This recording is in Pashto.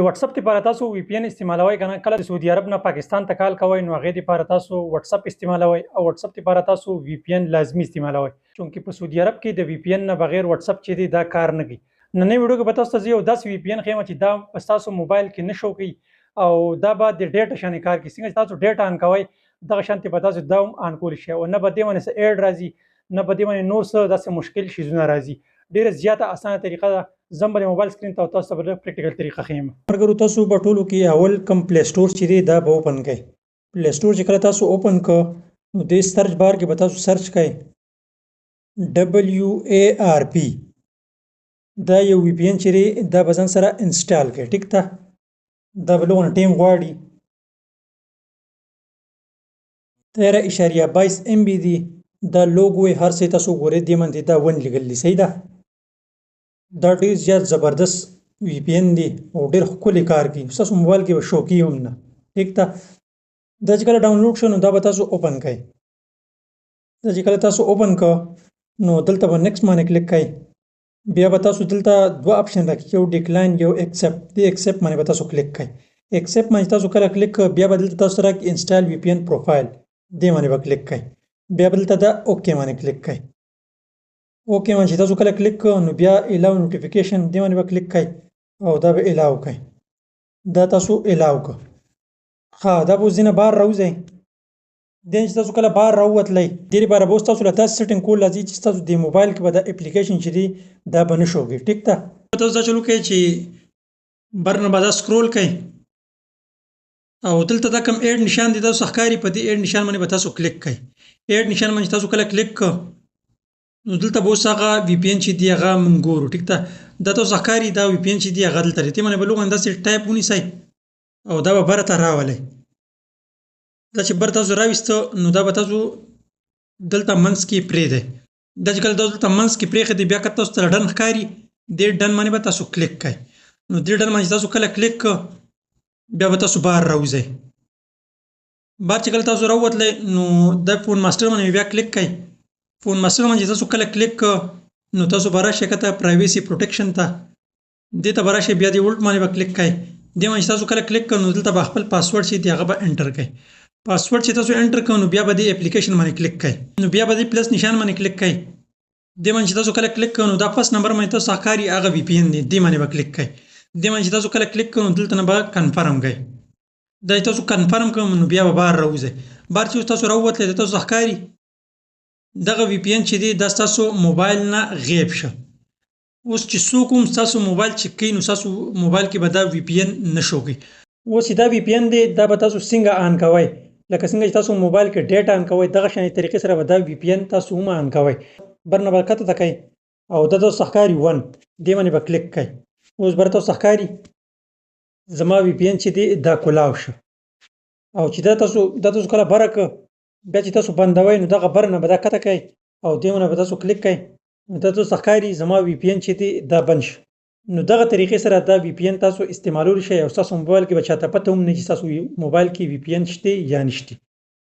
واتس اپ لپاره تاسو وی پی ان استعمالوئ کنه کله د سعودي عرب نه پاکستان ته کال کوئ نو هغې لپاره تاسو واتس اپ استعمالوئ او واتس اپ لپاره تاسو وی پی ان لازمي استعمالوئ چونکې په سعودي عرب کې د وی پی ان نه بغیر واتس اپ چې دی دا کار نه کوي. نننۍ ویډیو کې به تاسو ته زه یو داسې وی پی ان ښیم چې دا په ستاسو موبایل کې نه شو کوي او دا به د ډیټا شانې کار کوي. څنګه چې تاسو ډیټا آن کوئ دغه شانتې به تاسو دا هم آن کولی شئ او نه به دې باندې څه ایډ راځي نه به دې باندې نور څه داسې مشکل شیزونه راځي. ډیره زیاته اسانه طریقه ده. زه به د موبایل سکرین ته تاسو ته به پریکټیکل طریقه ښیم. ملګرو تاسو به ټولو کې اول کوم پلی سټور چې دی دا به اوپن کړئ. پلی سټور چې کله تاسو اوپن کړ نو د سرچ بار کې به تاسو سرچ کړئ WARP. دا یو وی پی ان چې دی دا به ځان سره انسټال کړئ. ټیک ده دا به لږ ټایم غواړي. 13.22 MB دی. دا لوګو یې هر څه تاسو ګورئ دې باندې دا 1 لیکل دی. صحیح ده. دا ډیر زیات زبردست وی پی ان دی او ډیر ښکلی کار کوي. ستاسو موبایل کې به شو کي هم نه. ټیک ده. دا چې کله ډاونلوډ شو نو دا به تاسو اوپن کړئ. دا چې کله تاسو اوپن کړ نو دلته به نیکسټ باندې کلیک کړئ. بیا به تاسو دلته دوه اپشن راکړي یو ډیکلاین یو ایکسپټ. دې ایکسپټ باندې به تاسو کلیک کړئ. ایکسپټ باندې تاسو کله کلیک کړئ بیا به دلته تاسو راکړي انسټال وی پی ان پروفایل. دې باندې به کلیک کړئ. بیا به دلته دا اوکې باندې کلیک کړئ. اوکې باندې چې تاسو کله کلیک کړئ نو بیا الاو نوټیفیکیشن دې باندې به کلیک کړئ او دا به الاو کړئ. دا تاسو الاو کړ. ښه دا به اوس ځینې بهر راوځئ. دې چې تاسو کله بهر راووتلی دې لپاره به اوس تاسو له داسې سیټینګ کول راځي چې ستاسو د موبایل کې به دا اپلیکیشن چې دی دا به نه شو کړي. ټیک ده. تاسو دا چلو کوئ چې بر نه به دا سکرول کوئ او دلته دا کوم ایډ نشان دی تاسو ښکاري په دې ایډ نشان باندې به تاسو کلیک کړئ. ایډ نشان باندې تاسو کله کلیک کړ نو دلته به اوس هغه وی پی ان چې دی هغه موږ ګورو. ټیک ده. دا تاسو ښکاري دا وی پی ان چې دی هغه دلته دی. دې باندې به لږ همداسې ټایپ ونیسئ او دا به بره ته راولئ. دا چې بر تاسو راویسته نو دا به تاسو دلته منځ کې پرېږدئ. دا چې کله تاسو دلته منځ کې پرېښدئ بیا که تاسو ته ډن ښکاري دې ډن باندې به تاسو کلیک کړئ. نو دې ډن باندې تاسو کله کلیک کړ بیا به تاسو بهر راوځئ. بهر چې کله تاسو راووتلی نو دا فون ماسټر باندې بیا کلیک کړئ. فون ماسټر باندې تاسو کله کلیک کړ نو تاسو به راشئ که ته پرایویسي پروټیکشن ته دې ته به راشئ بیا دې ولټ باندې به کلیک کړئ. دې باندې تاسو کله کلیک کړ نو دلته به خپل پاسورډ چې دی هغه به انټر کړئ. پاسورډ چې تاسو انټر کړئ نو بیا به دې اپلیکیشن باندې کلیک کړئ. نو بیا به دې پلس نشان باندې کلیک کړئ. دې باندې چې تاسو کله کلیک کړئ نو دا فرست نمبر باندې تاسو ښکاري هغه وی پی ان دی. دې باندې به کلیک کړئ. دې باندې چې تاسو کله کلیک کړئ نو دلته نه به کنفرم کړئ. دا چې تاسو کنفرم کړئ نو بیا به بهر راوځئ. بهر چې تاسو راووتلی د تاسو ښکاري دغه وی پی ان چې دی دا ستاسو موبایل نه غیب شه. اوس چې څوک هم ستاسو موبایل چک کوي نو ستاسو موبایل کې به دا وی پی ان نه شو کوي. اوس چې دا وی پی ان دی دا به تاسو څنګه آن کوئ لکه څنګه چې تاسو موبایل کې ډیټا آن کوئ دغه شانې طریقې سره به دا وی پی ان تاسو هم آن کوئ. بر نه به کته ته کوئ او دا تاسو ښکاري 1 دې باندې به کلیک کوئ. اوس بر تاسو ښکاري زما وی پی ان چې دی دا کولاو شه او چې دا تاسو کله بره کړ بیا چې تاسو بندوئ نو دغه بر نه به دا کته کوئ او دې باندې به تاسو کلیک کوئ. دا تاسو ښکاري زما وی پی ان چې دی دا بند شه. نو دغه طریقې سره دا وی پی ان تاسو استعمالولی شئ او ستاسو موبایل کې به چاته پته هم نه چې ستاسو موبایل کې وی پی ان شته یا نشته.